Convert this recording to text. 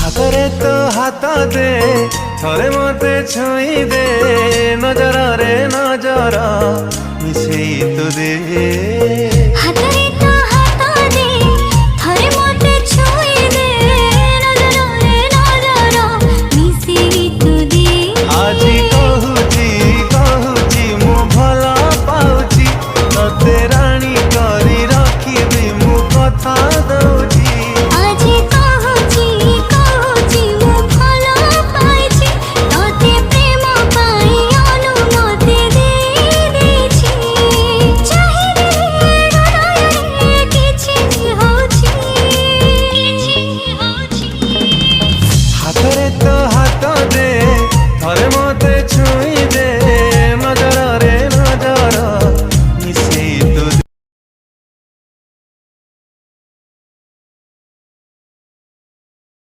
ହାତରେ ତୋ ହାତ ଦେ ଥରେ ମତେ ଛୁଇଁ ଦେ ନଜରରେ ନଜର ମିଶେଇ ତୁ ଦେ